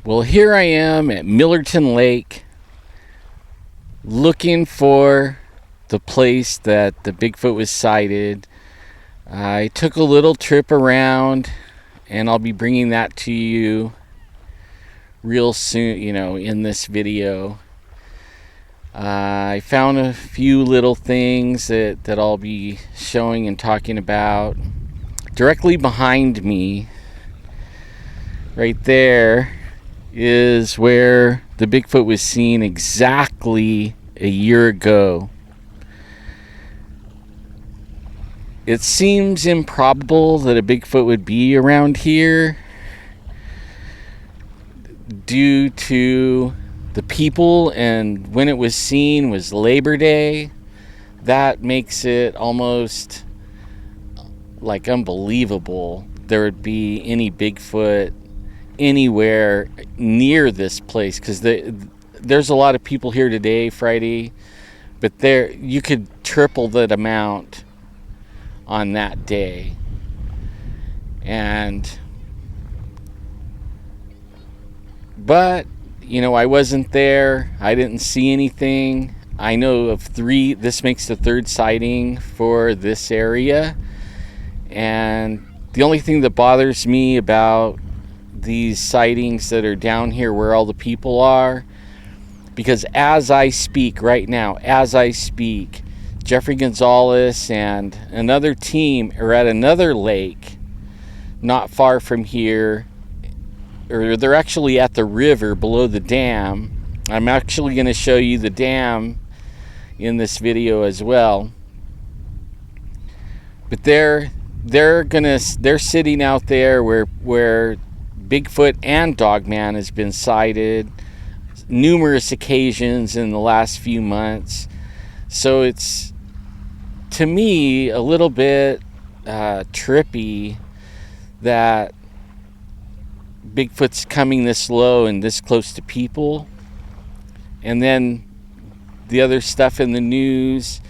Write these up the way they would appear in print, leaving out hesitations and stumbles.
Well, here I am at Millerton Lake looking for the place that the Bigfoot was sighted. I took a little trip around and I'll be bringing that to you real soon, in this video. I found a few little things that I'll be showing and talking about. Directly behind me, right there, is where the Bigfoot was seen exactly a year ago. It seems improbable that a Bigfoot would be around here due to the people, and when it was seen was Labor Day. That makes it almost like unbelievable there would be any Bigfoot anywhere near this place, because there's a lot of people here today, Friday, but you could triple that amount on that day. But I wasn't there. I didn't see anything. I know of 3. This makes the 3rd sighting for this area. And the only thing that bothers me about these sightings that are down here where all the people are, because as I speak right now, Jeffrey Gonzalez and another team are at another lake not far from here, or they're actually at the river below the dam. I'm actually going to show you the dam in this video as well. But they're sitting out there where Bigfoot and Dogman has been sighted numerous occasions in the last few months. So it's, to me, a little bit trippy that Bigfoot's coming this low and this close to people. And then the other stuff in the news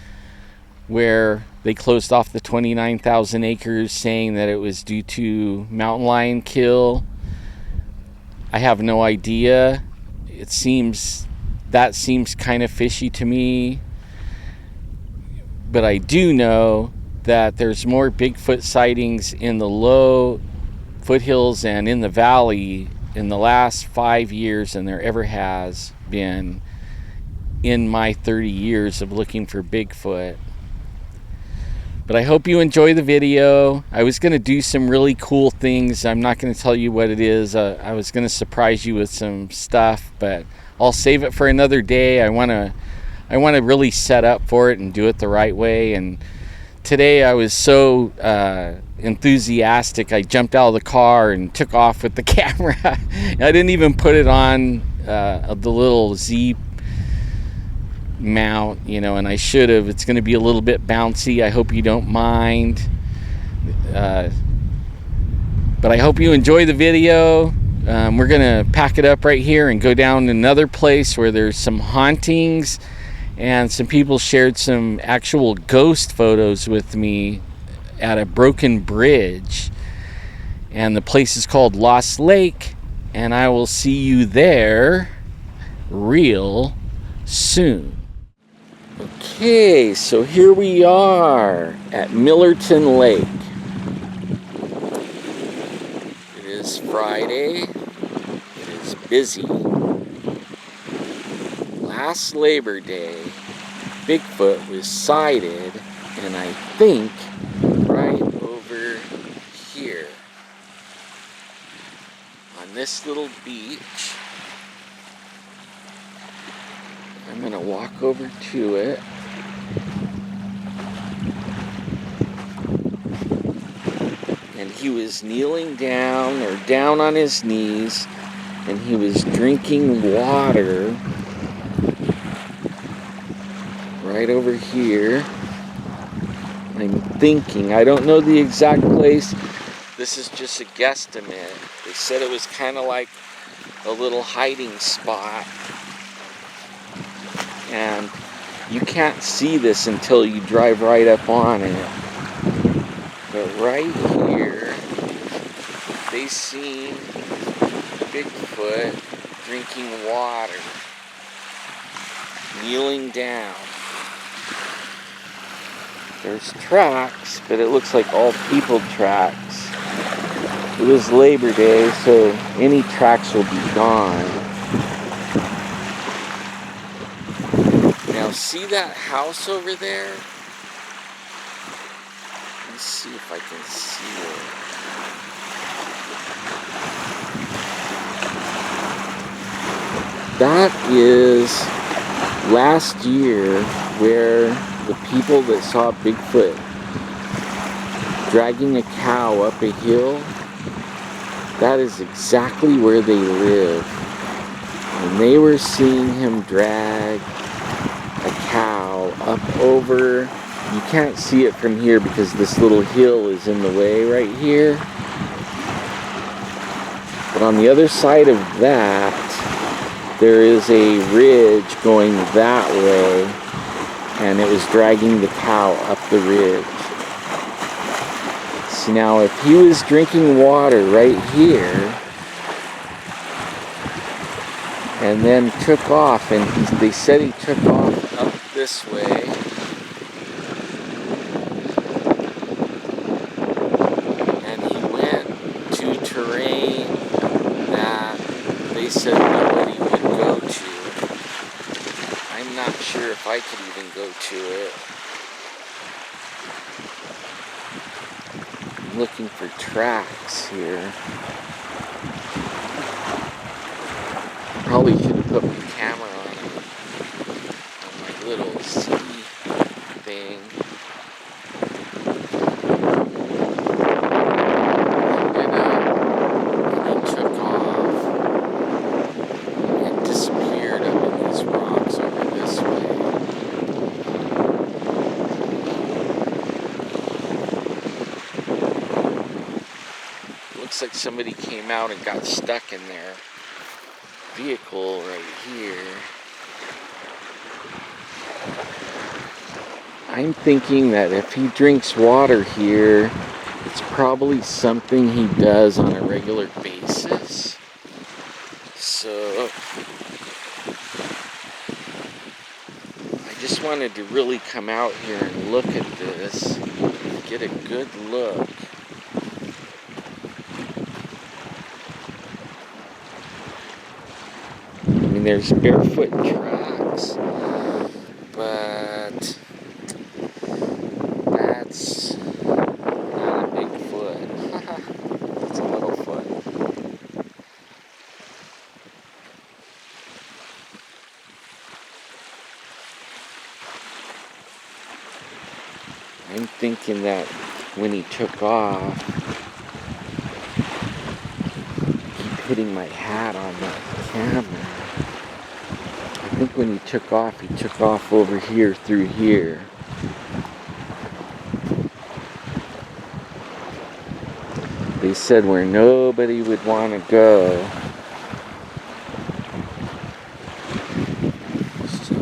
where they closed off the 29,000 acres saying that it was due to mountain lion kill. I have no idea. That seems kind of fishy to me. But I do know that there's more Bigfoot sightings in the low foothills and in the valley in the last 5 years than there ever has been in my 30 years of looking for Bigfoot. But I hope you enjoy the video. I was going to do some really cool things. I'm not going to tell you what it is. I was going to surprise you with some stuff, but I'll save it for another day. I want to really set up for it and do it the right way. And today I was so enthusiastic, I jumped out of the car and took off with the camera. I didn't even put it on the little Z mount, and I should have. It's going to be a little bit bouncy. I hope you don't mind. But I hope you enjoy the video. We're going to pack it up right here and go down another place where there's some hauntings, and some people shared some actual ghost photos with me at a broken bridge. And the place is called Lost Lake, and I will see you there real soon. Okay, so here we are at Millerton Lake. It is Friday. It is busy. Last Labor Day, Bigfoot was sighted, and I think right over here on this little beach. I'm going to walk over to it. And he was kneeling down, or down on his knees, and he was drinking water right over here. I'm thinking, I don't know the exact place. This is just a guesstimate. They said it was kind of like a little hiding spot. And you can't see this until you drive right up on it. But right here, they seen Bigfoot drinking water, kneeling down. There's tracks, but it looks like all people tracks. It was Labor Day, so any tracks will be gone. Now see that house over there? Let's see if I can see it. That is last year where the people that saw Bigfoot dragging a cow up a hill, that is exactly where they live. And they were seeing him drag a cow up over, you can't see it from here because this little hill is in the way right here. But on the other side of that, there is a ridge going that way, and it was dragging the cow up the ridge. See, now if he was drinking water right here and then took off, and they said he took off up this way, and he went to terrain that they said nobody would go to. I'm not sure if I could even go to it. I'm looking for tracks here. Probably should have put my camera on my little C thing. And he took off and disappeared up in these rocks over this way. Looks like somebody came out and got stuck in their vehicle right here. I'm thinking that if he drinks water here, it's probably something he does on a regular basis. So I just wanted to really come out here and look at this, get a good look. There's barefoot tracks, but that's not a big foot. It's a little foot. I'm thinking that when he took off, I keep hitting my hat on the camera. I think when he took off over here through here. They said where nobody would want to go. So,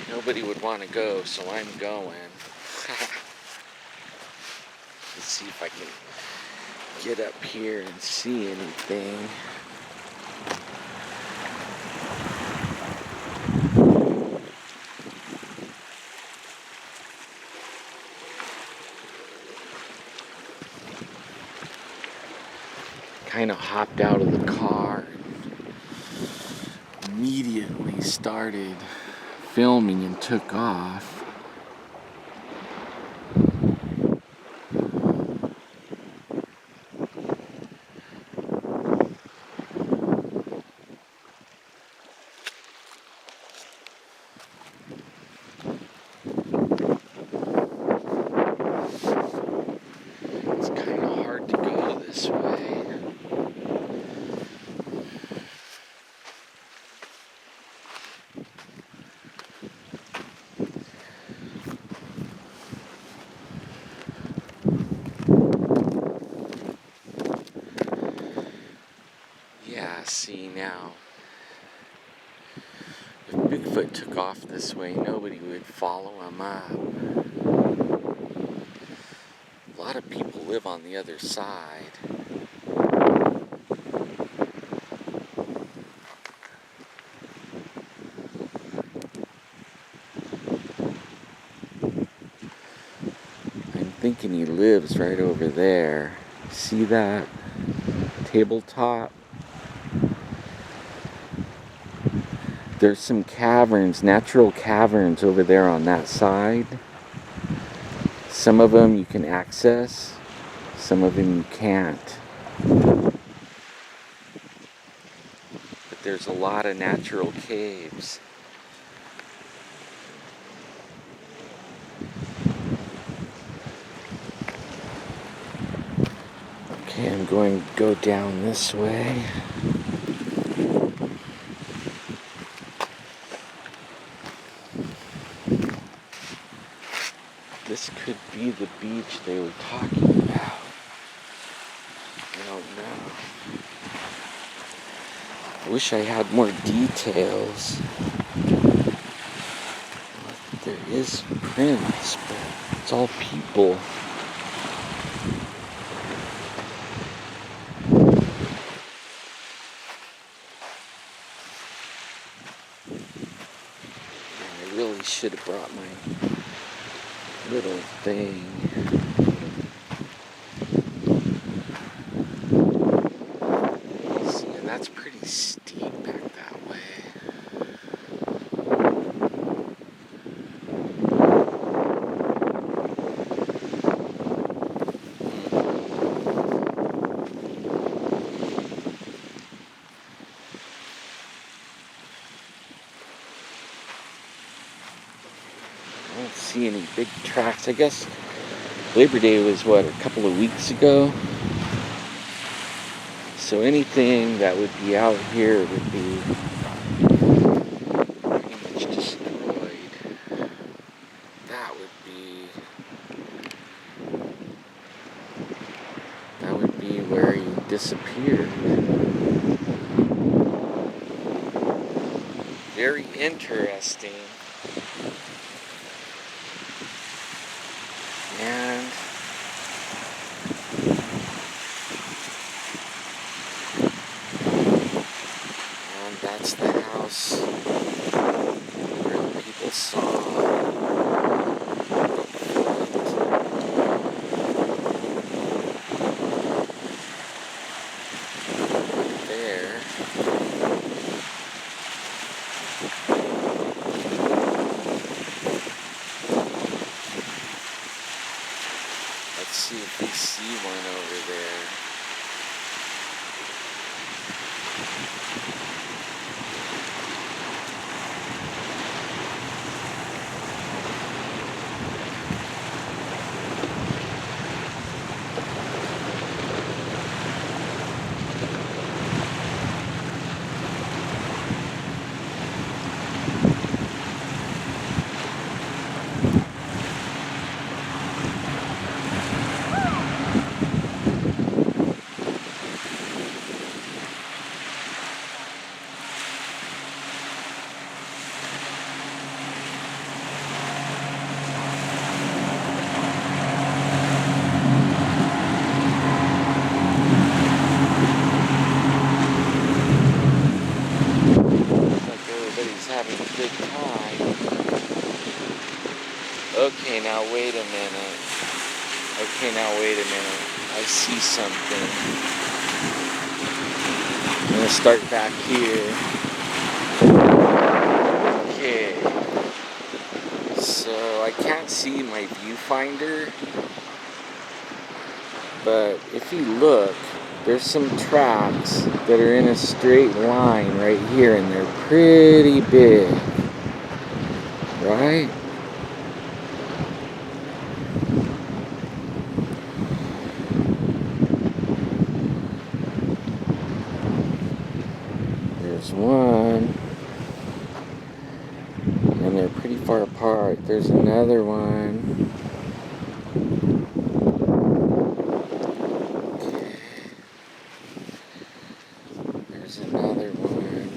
nobody would want to go, so I'm going. Let's see if I can get up here and see anything. Kind of hopped out of the car and immediately started filming and took off. It's kind of hard to go this way. See now, if Bigfoot took off this way, nobody would follow him up. A lot of people live on the other side. thinking he lives right over there. See that tabletop? There's some caverns, natural caverns over there on that side. Some of them you can access, some of them you can't. But there's a lot of natural caves. Okay, I'm going to go down this way. This could be the beach they were talking about. I don't know. I wish I had more details. There is prints, but it's all people. I really should have brought my little thing. See, and that's pretty steep back that way. I don't see any big tracks. I guess Labor Day was, what, a couple of weeks ago? So anything that would be out here would be pretty much destroyed. That would be where he disappeared. Very interesting. And that's the house where the people saw Bigfoot. There. Let's see if we see one over there. Having a good time. Okay, now wait a minute. I see something. I'm gonna start back here. Okay. So I can't see my viewfinder, but if you look, there's some tracks that are in a straight line right here, and they're pretty big, right? There's one, and they're pretty far apart. There's another one. Another one.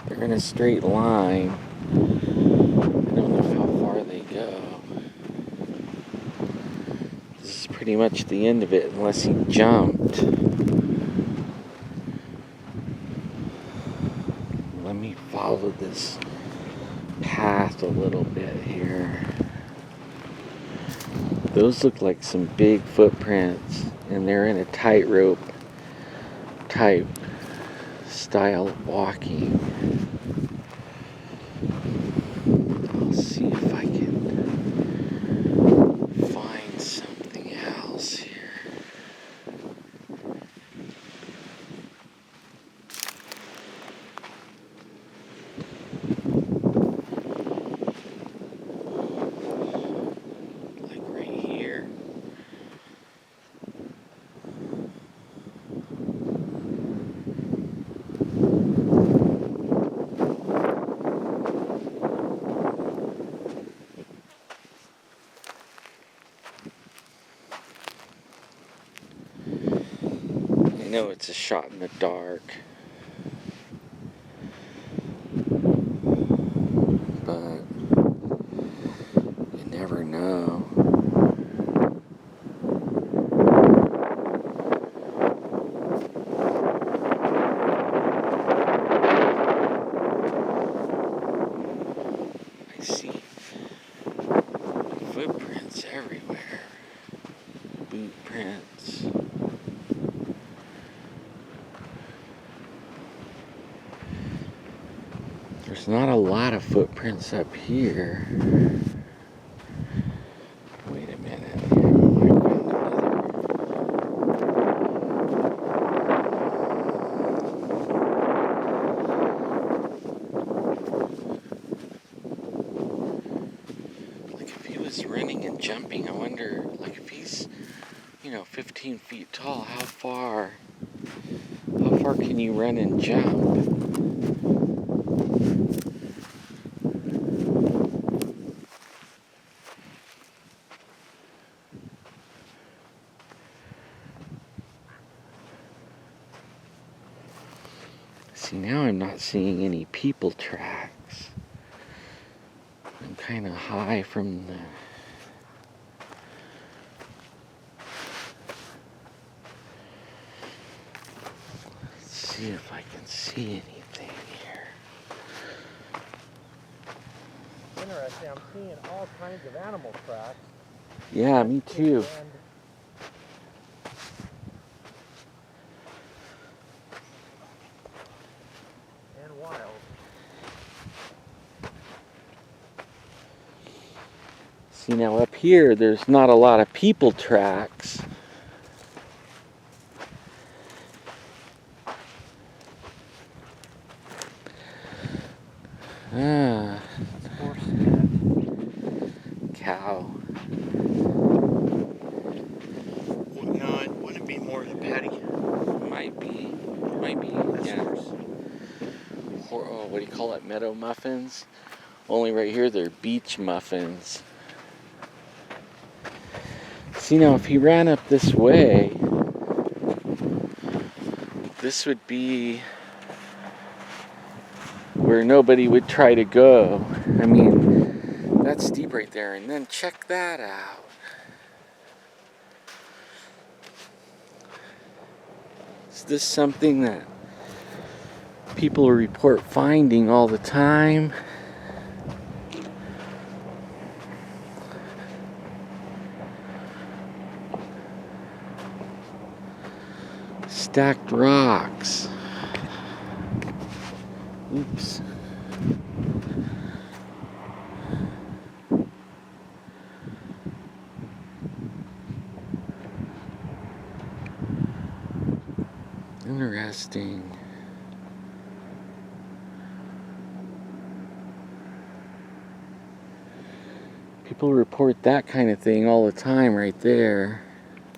They're in a straight line. I don't know how far they go. This is pretty much the end of it, unless he jumped. Let me follow this path a little bit here. Those look like some big footprints, and they're in a tightrope type style of walking. I'll see if I can find something else here. Like right here. I know it's a shot in the dark, but you never know. I see footprints everywhere, boot prints. There's not a lot of footprints up here. Wait a minute. Like if he was running and jumping, I wonder, like if he's, 15 feet tall, how far can you run and jump? See, now I'm not seeing any people tracks. I'm kind of high from the... Let's see if I can see anything here. Interesting, I'm seeing all kinds of animal tracks. Yeah, me too. And wild. See, now up here, there's not a lot of people tracks. Ah, Horse cow. No, it wouldn't be more of a petty. Might be, That's yeah. horse. What do you call it, meadow muffins? Only right here, they're beach muffins. See, now if he ran up this way, this would be where nobody would try to go. I mean, that's steep right there, and then check that out. Is this something that people report finding all the time? Stacked rocks. Oops. Interesting. People report that kind of thing all the time right there.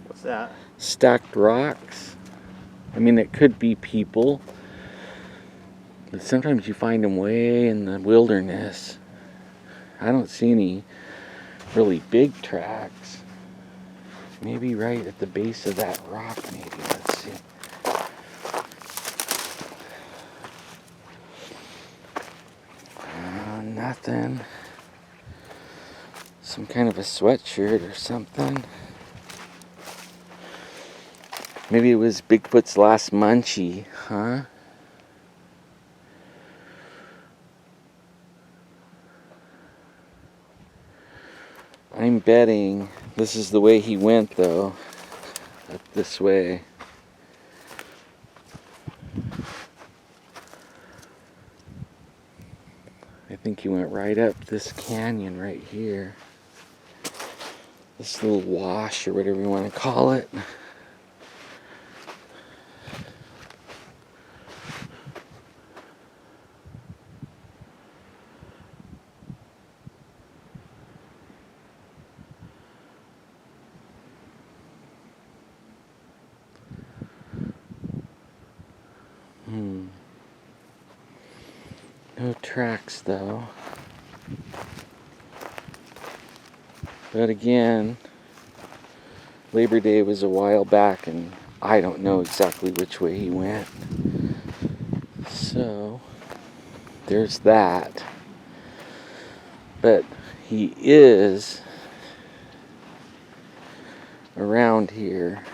What's that? Stacked rocks. I mean, it could be people, but sometimes you find them way in the wilderness. I don't see any really big tracks. Maybe right at the base of that rock, maybe. Let's see. Nothing. Some kind of a sweatshirt or something. Maybe it was Bigfoot's last munchie, huh? I'm betting this is the way he went, though. Up this way. I think he went right up this canyon right here. This little wash, or whatever you want to call it. No tracks, though. But again, Labor Day was a while back, and I don't know exactly which way he went. So, there's that. But he is around here.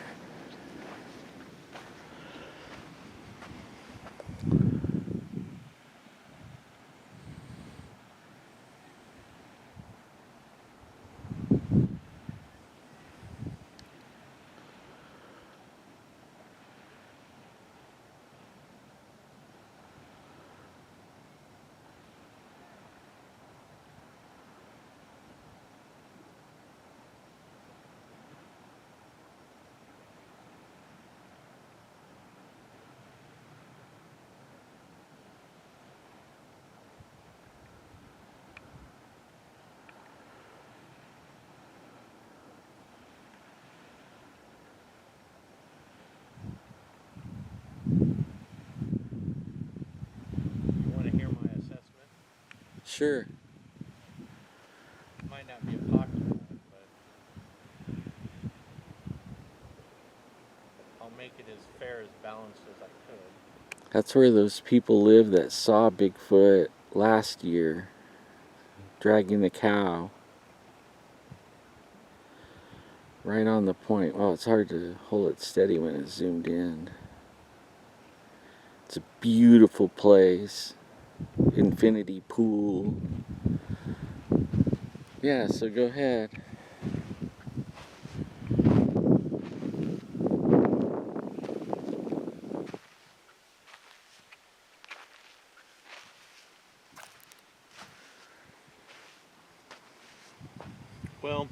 Sure. It might not be a popular one, but I'll make it as fair, as balanced as I could. That's where those people live that saw Bigfoot last year, dragging the cow. Right on the point. Well, it's hard to hold it steady when it's zoomed in. It's a beautiful place. Infinity pool. Yeah, so go ahead. Well,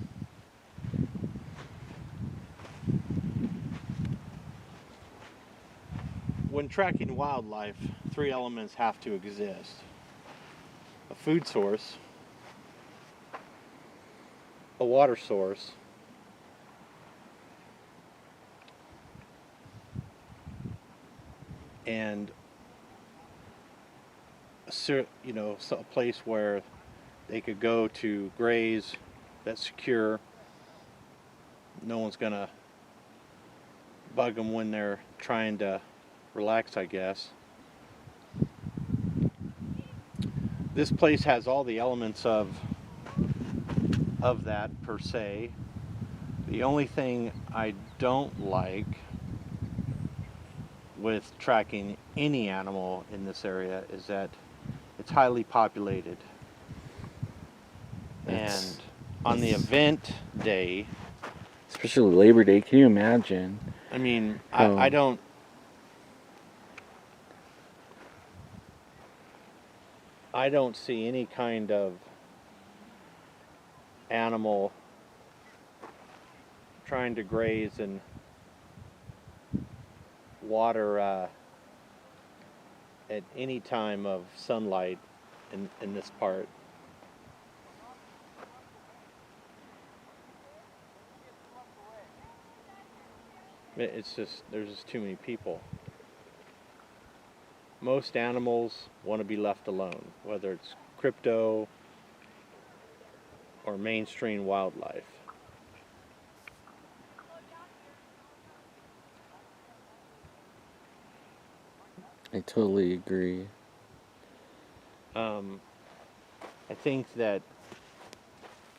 when tracking wildlife, 3 elements have to exist: a food source, a water source, and a place where they could go to graze that's secure. No one's gonna bug them when they're trying to relax, I guess. This place has all the elements of that per se. The only thing I don't like with tracking any animal in this area is that it's highly populated. And on the event day, especially Labor Day, can you imagine? I mean, Oh. I don't see any kind of animal trying to graze and water at any time of sunlight in this part. It's just, there's just too many people. Most animals want to be left alone, whether it's crypto or mainstream wildlife. I totally agree. I think that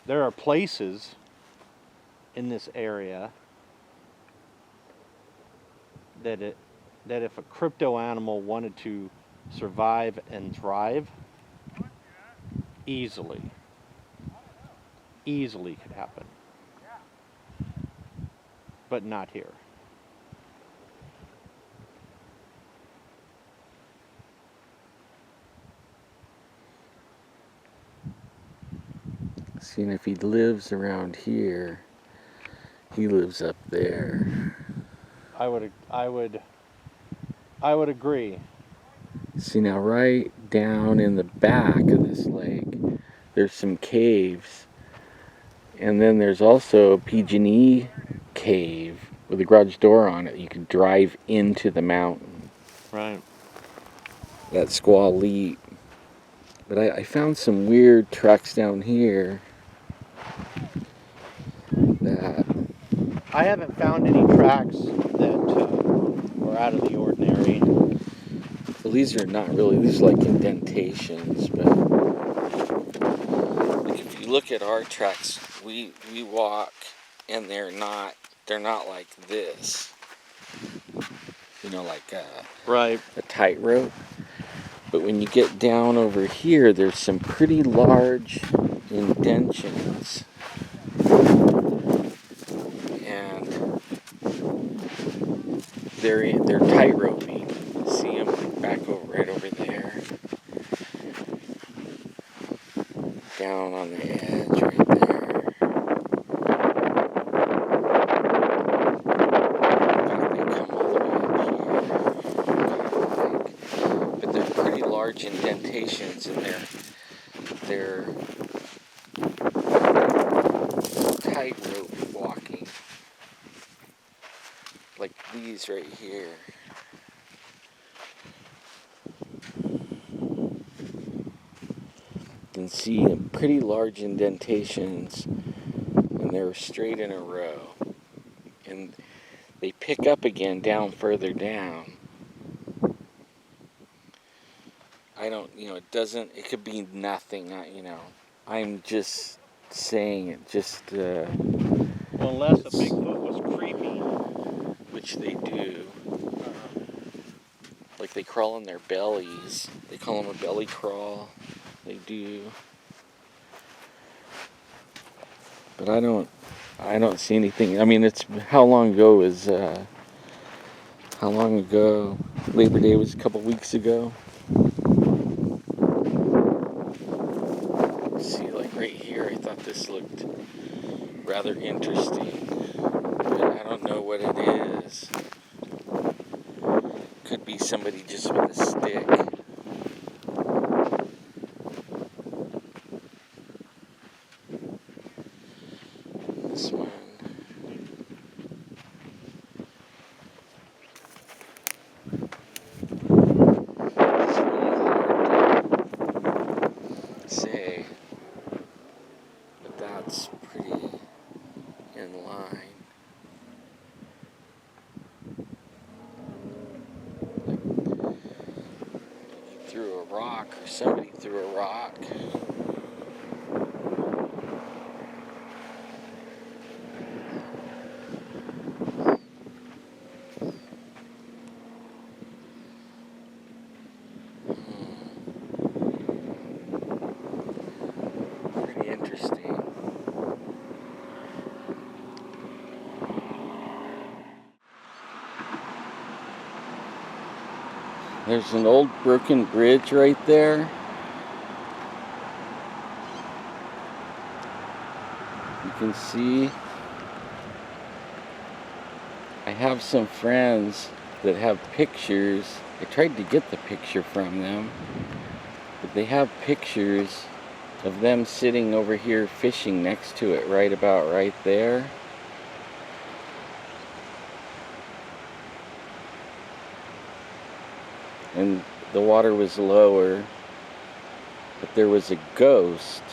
there are places in this area that if a crypto animal wanted to survive and thrive easily, easily could happen. But not here. Seeing if he lives around here. He lives up there. I would agree. See, now right down in the back of this lake, there's some caves. And then there's also a PG&E cave with a garage door on it. You can drive into the mountain. Right. That Squaw Leap. But I found some weird tracks down here that... I haven't found any tracks that are out of the ordinary. Well, these are not really, these are like indentations, but like if you look at our tracks, we walk and they're not like this. You know, like Right. a tightrope. But when you get down over here, there's some pretty large indentions. And they're tightropey. See them back over right over there. Down on the edge right there. They come all the way up here. But they're pretty large indentations in there. They're tightrope walking. Like these right here. You can see pretty large indentations, and they're straight in a row. And they pick up again down further down. I don't, it doesn't, it could be nothing, I'm just saying it, just... well, unless a Bigfoot was creepy. Which they do. Like they crawl on their bellies. They call them a belly crawl. They do. But I don't see anything. I mean, it's, how long ago? Labor Day was a couple weeks ago. See, like right here, I thought this looked rather interesting. But I don't know what it is. Could be somebody just with a stick. This one. It's really hard to say, but that's pretty in line. Like you threw a rock, or somebody threw a rock. Pretty interesting. There's an old broken bridge right there. You can see. I have some friends that have pictures. I tried to get the picture from them, but they have pictures of them sitting over here fishing next to it, right about right there. And the water was lower, but there was a ghost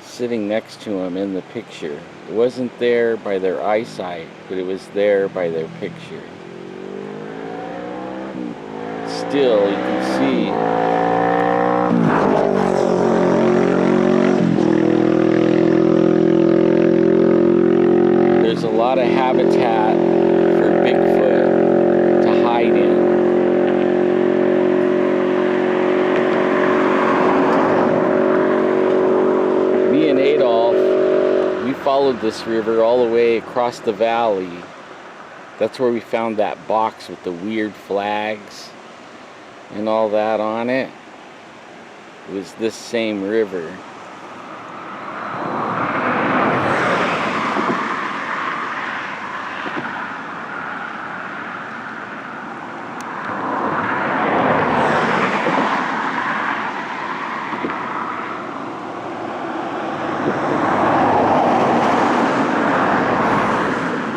sitting next to him in the picture. It wasn't there by their eyesight, but it was there by their picture. Still, you can see there's a lot of habitat for Bigfoot to hide in. Me and followed this river all the way across the valley. That's where we found that box with the weird flags and all that on it. It was this same river.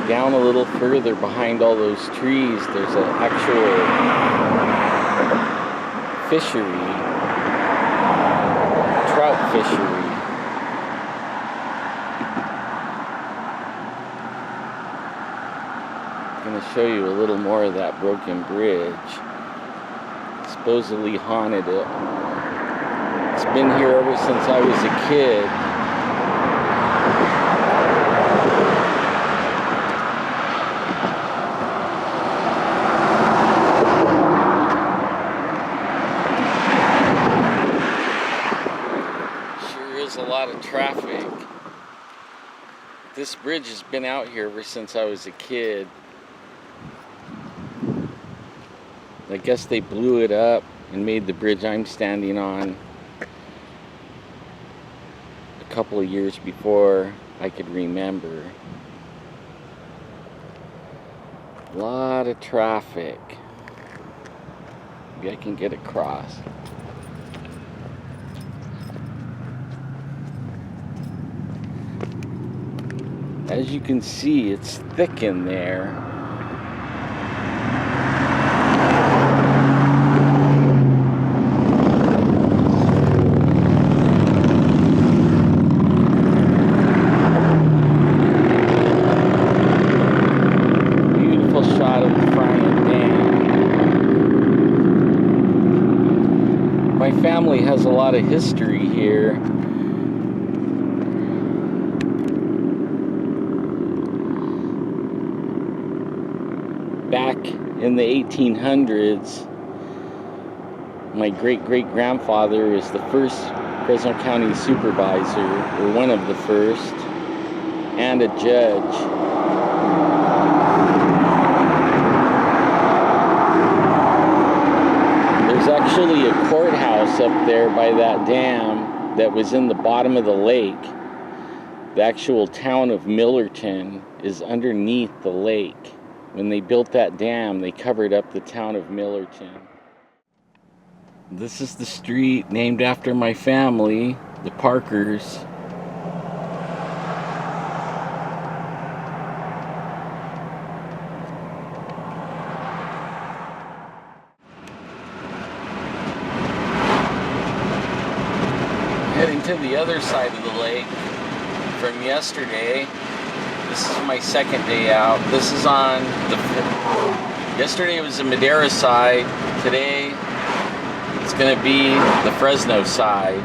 Down a little further behind all those trees, there's an actual fishery, trout fishery. I'm going to show you a little more of that broken bridge. Supposedly haunted it. It's been here ever since I was a kid. A lot of traffic. This bridge has been out here ever since I was a kid. I guess they blew it up and made the bridge I'm standing on a couple of years before I could remember. A lot of traffic. Maybe I can get across. As you can see, it's thick in there. Beautiful shot of the front of the dam. My family has a lot of history here. Back in the 1800s, my great-great-grandfather was the first Fresno County supervisor, or one of the first, and a judge. There's actually a courthouse up there by that dam that was in the bottom of the lake. The actual town of Millerton is underneath the lake. When they built that dam, they covered up the town of Millerton. This is the street named after my family, the Parkers. Heading to the other side of the lake from yesterday. This is my second day out. This is on the... Yesterday was the Madera side. Today, it's going to be the Fresno side.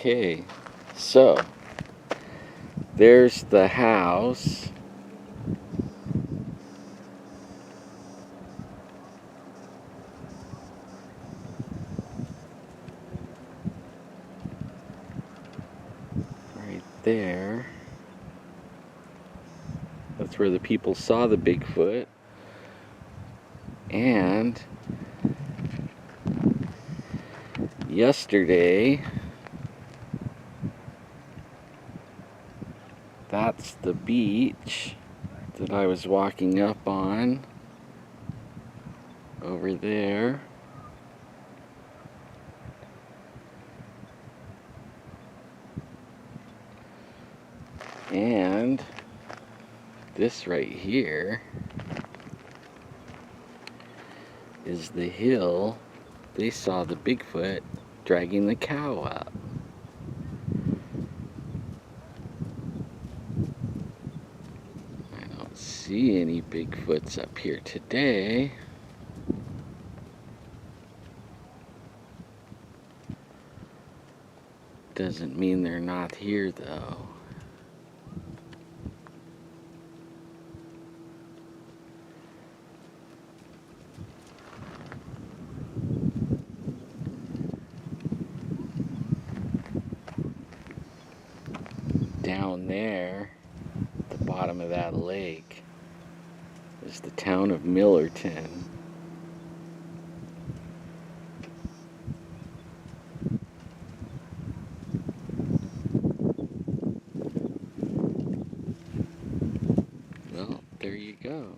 Okay, so there's the house. Right there. That's where the people saw the Bigfoot. And yesterday, that's the beach that I was walking up on over there. And this right here is the hill they saw the Bigfoot dragging the cow up. I don't see any Bigfoots up here today. Doesn't mean they're not here though. Down there, at the bottom of that lake, is the town of Millerton. Well, there you go.